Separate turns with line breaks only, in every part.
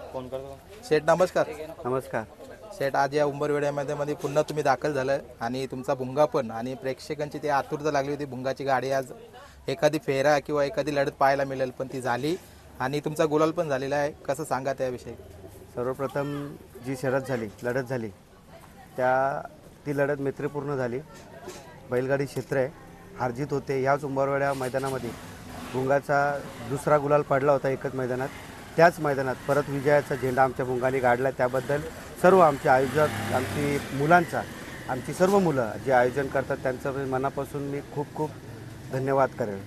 शेठ नमस्कार.
नमस्कार.
शेठ आज या उंबरवेड्यामध्ये पुन्हा तुम्ही दाखल झालं आणि तुमचा भुंगा पण आणि प्रेक्षकांची ती आतुरता लागली होती. भुंगाची गाडी आज एखादी फेरा किंवा एखादी लढत पाहायला मिळेल, पण ती झाली आणि तुमचा गुलाल पण झालेला आहे. कसं सांगा त्याविषयी?
सर्वप्रथम जी शर्यत झाली, लढत झाली, ती लढत मैत्रीपूर्ण झाली. बैलगाडी क्षेत्र आहे, हारजीत होते. ह्याच उंबरवेड्या मैदानामध्ये भुंगाचा दुसरा गुलाल पडला होता एकच मैदानात. त्याच मैदानात परत विजयाचा झेंडा आमच्या भुंगाने काढला. त्याबद्दल सर्व आमचे आयोजक, आमची सर्व मुलं जे आयोजन करतात त्यांचं मनापासून मी खूप खूप धन्यवाद करेन.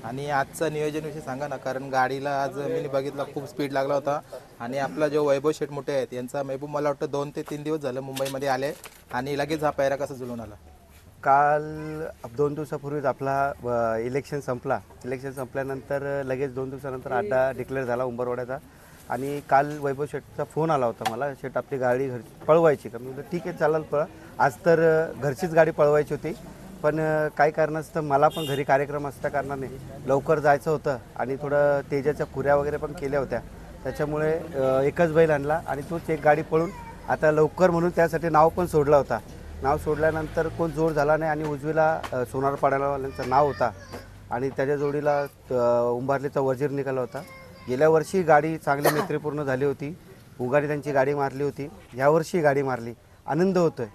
आणि आजचं नियोजनविषयी सांगा ना, कारण गाडीला आज मी बघितला खूप स्पीड लागला होता. आणि आपला जो वैभव शेठ मोठे आहेत यांचा महबूब मला वाटतं 2 ते 3 दिवस झालं मुंबईमध्ये आले आणि लगेच हा पैरा कसा जुळून आला?
काल 2 दिवसापूर्वीच आपला इलेक्शन संपल्यानंतर लगेच 2 दिवसानंतर अड्डा डिक्लेअर झाला उंबरवाड्याचा. आणि काल वैभव शेठचा फोन आला होता मला, शेठ आपली गाडी पळवायची का? मी म्हटलं ठीक आहे चालेल पळा. आज तर घरचीच गाडी पळवायची होती, पण काही कारणास्तव मला पण घरी कार्यक्रम असल्या कारणाने लवकर जायचं होतं आणि थोडं तेजाच्या खुऱ्या वगैरे पण केल्या होत्या. त्याच्यामुळे एकच बैल आणला आणि तोच एक गाडी पळून आता लवकर म्हणून त्यासाठी नाव पण सोडला होता. नाव सोडल्यानंतर कोण जोड झाला नाही आणि उजवीला सोनारपाड्यावाल्यांचं नाव होता आणि त्याच्या जोडीला उंबारलीचा वजीर निघाला होता. गेल्या वर्षी गाडी चांगली मैत्रीपूर्ण झाली होती, उगाडी त्यांची गाडी मारली होती. यावर्षी गाडी मारली, आनंद होतोय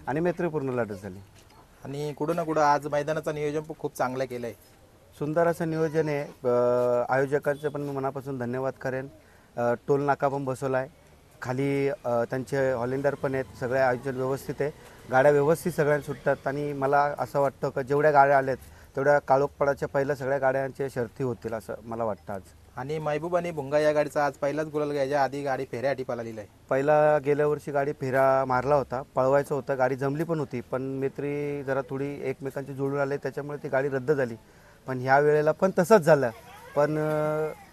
आणि मैत्रीपूर्ण लढत झाली.
आणि कुठं ना कुठं आज मैदानाचं नियोजन पण खूप चांगलं केलं आहे.
सुंदर असं नियोजन आहे. आयोजकांचे पण मी मनापासून धन्यवाद करेन. टोल नाका पण बसवला आहे, खाली त्यांचे हॉलिंडर पण आहेत. सगळे आयोजन व्यवस्थित आहे, गाड्या व्यवस्थित सगळ्यांना सुटतात. आणि मला असं वाटतं की जेवढ्या गाड्या आल्यात तेवढ्या काळोखपडाच्या पहिल्या सगळ्या गाड्यांच्या शर्ती होतील असं मला वाटतं आज.
आणि महबूब आणि भुंगा या गाडीचा आज पहिलाच गुलाल घ्यायच्या आधी गाडी फेऱ्यासाठी पळालेली आहे.
पहिला गेल्या वर्षी गाडी फेरा मारला होता, पळवायचं होतं, गाडी जमली पण होती, पण मैत्री जरा थोडी एकमेकांची जोडून आले त्याच्यामुळे ती गाडी रद्द झाली. पण ह्या वेळेला पण तसंच झालं. पण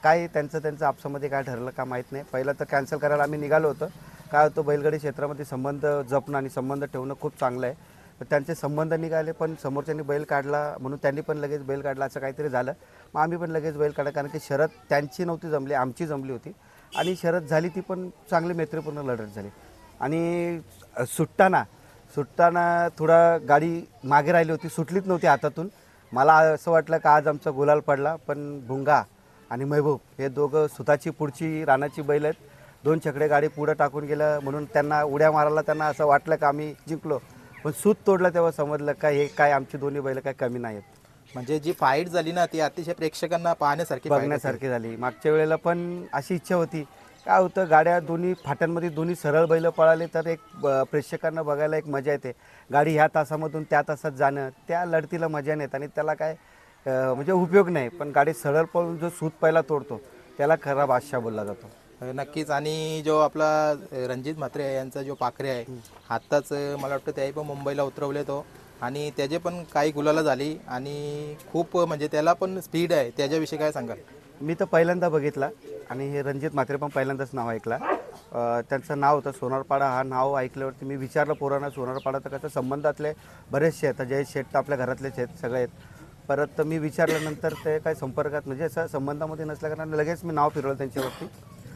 काय त्यांचं आपसामध्ये काय ठरलं का माहीत नाही. पहिलं तर कॅन्सल करायला आम्ही निघालो होतो. काय होतं, बैलगाडी क्षेत्रामध्ये संबंध जपणं आणि संबंध ठेवणं खूप चांगलं आहे. पण त्यांचे संबंध निघाले, पण समोरच्यांनी बैल काढला म्हणून त्यांनी पण लगेच बैल काढला असं काहीतरी झालं. मग आम्ही पण लगेच बैल काढला, कारण की शरद त्यांची नव्हती जमली, आमची जमली होती. आणि शरद झाली ती पण चांगली मैत्रीपूर्ण लढत झाली. आणि सुटताना थोडा गाडी मागे राहिली होती, सुटलीच नव्हती हातातून. मला असं वाटलं का आज आमचा गुलाल पडला, पण भुंगा आणि महबूब हे दोघं सुताची पुढची रानाची बैल आहेत. 2 छकडे गाडी पुढं टाकून गेलं म्हणून त्यांना उड्या मारायला त्यांना असं वाटलं का आम्ही जिंकलो. पण सूत तोडलं तेव्हा समजलं का हे काय आमची दोन्ही बैल काय कमी नाहीत.
म्हणजे जी फाईट झाली ना ती अतिशय प्रेक्षकांना
बघण्यासारखी झाली. मागच्या वेळेला पण अशी इच्छा होती, काय होतं गाड्या दोन्ही फाट्यांमध्ये दोन्ही सरळ बैल पळाले तर एक प्रेक्षकांना बघायला एक मजा येते. गाडी ह्या तासामधून त्या तासात जाणं, त्या लढतीला मजा नाही आणि त्याला काय म्हणजे उपयोग नाही. पण गाडी सरळ पळून जो सूत पहिला तोडतो त्याला खरा बादशाह बोलला जातो.
नक्कीच. आणि जो आपला रणजित म्हात्रे यांचा जो पाखरे आहे, आत्ताच मला वाटतं त्याही पण मुंबईला उतरवले तो आणि त्याचे पण काही गुलाला झाली आणि खूप म्हणजे त्याला पण स्पीड आहे. त्याच्याविषयी काय सांगाल?
मी तर पहिल्यांदा बघितला आणि हे रणजित म्हात्रे पण पहिल्यांदाच नाव ऐकला. त्यांचं नाव होतं सोनारपाडा. हा नाव ऐकल्यावरती मी विचारलं पोरांना, सोनारपाडा तर कसं संबंधातले बरेचसे आहेत, जय शेठ तर आपल्या घरातलेच आहेत सगळे आहेत. परत मी विचारल्यानंतर ते काय संपर्कात म्हणजे असं संबंधामध्ये नसल्याकारणाने लगेच मी नाव फिरवलं त्यांच्यावरती.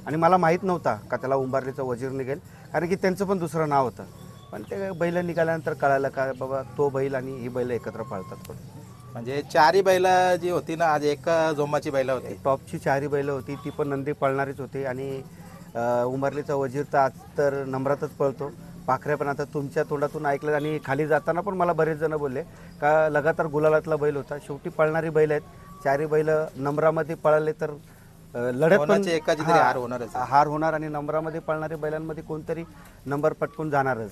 आणि मला माहीत नव्हता का त्याला उंबारलीचा वजीर निघेल, कारण की त्यांचं पण दुसरं नाव होतं. पण ते बैल निघाल्यानंतर कळालं का बाबा तो बैल आणि ही बैल एकत्र पाळतात.
म्हणजे 4 बैला जी होती ना, आज एका जोमाची बैला होती.
टॉपची 4 बैलं होती, ती पण नंदी पळणारीच होती. आणि उंबारलीचा वजीर तर आज तर नंबरातच पळतो. पाखऱ्या पण आता तुमच्या तोंडातून ऐकलं आणि खाली जाताना पण मला बरेच जण बोलले का लगातार गुलालातला बैल होता. शेवटी पळणारी बैल आहेत, 4 बैल नंबरामध्ये पळाले तर लढत पण
एकाची तरी
हार होणार आणि नंबरामध्ये पळणाऱ्या बैलांमध्ये कोणतरी नंबर पटकून जाणारच.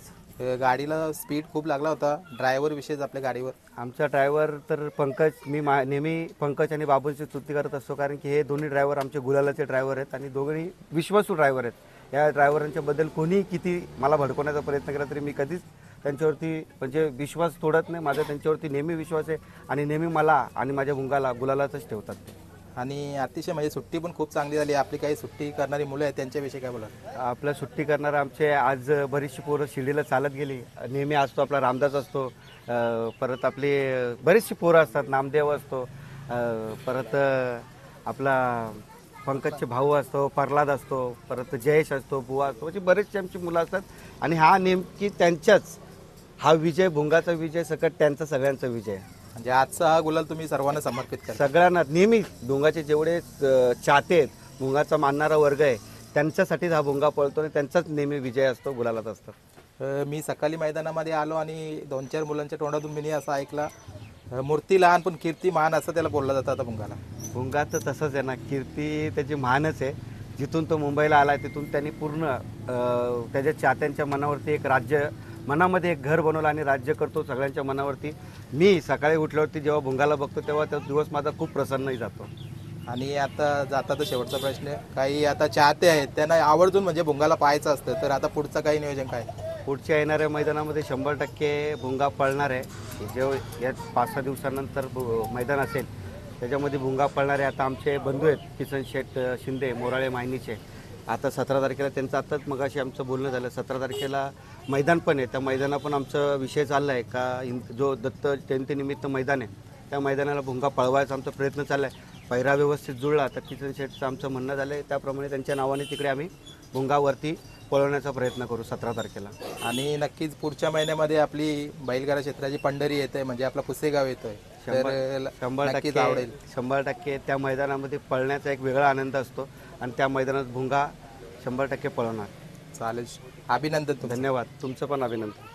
गाडीला स्पीड खूप लागला होता. ड्रायव्हर विशेष आपल्या गाडीवर
आमचा ड्रायव्हर तर पंकज. मी नेहमी पंकज आणि बाबूंची स्तुती करत असतो, कारण की हे दोन्ही ड्रायव्हर आमचे गुलालाचे ड्रायव्हर आहेत आणि दोघेही विश्वासू ड्रायव्हर आहेत. या ड्रायव्हरांच्याबद्दल कोणी किती मला भडकवण्याचा प्रयत्न केला तरी मी कधीच त्यांच्यावरती म्हणजे विश्वास तोडत नाही. माझा त्यांच्यावरती नेहमी विश्वास आहे आणि नेहमी मला आणि माझ्या भुंगाला गुलालातच ठेवतात ते.
आणि अतिशय म्हणजे सुट्टी पण खूप चांगली झाली. आपली काही सुट्टी करणारी मुलं आहेत त्यांच्याविषयी काय बोला?
आपल्या सुट्टी करणारा आमचे आज बरीचशी पोरं शिर्डीला चालत गेली. नेहमी असतो आपला रामदास असतो, परत आपली बरीचशी पोरं असतात, नामदेव असतो, परत आपला पंकजचे भाऊ असतो, प्रल्हाद असतो, परत जयेश असतो, बुवा असतो, म्हणजे बरेचसे आमची मुलं असतात. आणि हा नेमकी त्यांच्याच हा विजय, भुंगाचा विजय सकट त्यांचा सगळ्यांचा विजय आहे.
म्हणजे आजचा हा गुलाल तुम्ही सर्वांना समर्पित करा.
सगळ्यांना नेहमी भुंगाचे जेवढे चाहते आहेत, भुंगाचा मानणारा वर्ग आहे, त्यांच्यासाठीच हा भुंगा पळतो आणि त्यांचाच नेहमी विजय असतो, गुलालात असतो.
मी सकाळी मैदानामध्ये आलो आणि 2-4 मुलांच्या तोंडातून मी असं ऐकला, मूर्ती लहान पण कीर्ती महान असं त्याला बोललं जातं आता भुंगाला.
भुंगा तर तसंच आहे ना, कीर्ती त्याची महानच आहे. जिथून तो मुंबईला आला तिथून त्यांनी पूर्ण त्याच्या चाहत्यांच्या मनावरती एक राज्य, मनामध्ये एक घर बनवलं आणि राज्य करतो सगळ्यांच्या मनावरती. मी सकाळी उठल्यावरती जेव्हा भुंगाला बघतो तेव्हा तो दिवस माझा खूप प्रसन्नही जातो.
आणि आता जाता तर शेवटचा प्रश्न, काही आता चाहते आहेत त्यांना आवर्जून म्हणजे भुंगाला पाहायचं असतं, तर आता पुढचं काही नियोजन काय?
पुढच्या येणाऱ्या मैदानामध्ये 100% भुंगा पळणार आहे. जे या 5-6 दिवसानंतर मैदान असेल त्याच्यामध्ये भुंगा पळणार आहे. आता आमचे बंधू आहेत किसन शेठ शिंदे, मोराळे मायनीचे, आता 17 तारखेला त्यांचं आताच मगाशी आमचं बोलणं झालं, 17 तारखेला मैदान पण आहे. त्या मैदाना पण आमचा विषय चालला आहे का जो दत्त जयंतीनिमित्त मैदान आहे त्या मैदानाला भुंगा पळवायचा आमचा प्रयत्न चालला आहे. पहिरा व्यवस्थित जुळला तर किसन शेठचं आमचं म्हणणं झालं आहे, त्याप्रमाणे त्यांच्या नावाने तिकडे आम्ही भुंगावरती पळवण्याचा प्रयत्न करू 17 तारखेला.
आणि नक्कीच पुढच्या महिन्यामध्ये आपली बैलगाडा क्षेत्राची पंढरी येते, म्हणजे आपला पुसेगाव येतोय, तर नक्कीच आवडेल.
100% त्या मैदानामध्ये पळण्याचा एक वेगळा आनंद असतो आणि त्या मैदानात भुंगा 100% पळवणार.
चालेल, अभिनंदन तुमचं.
धन्यवाद, तुमचं पण अभिनंदन.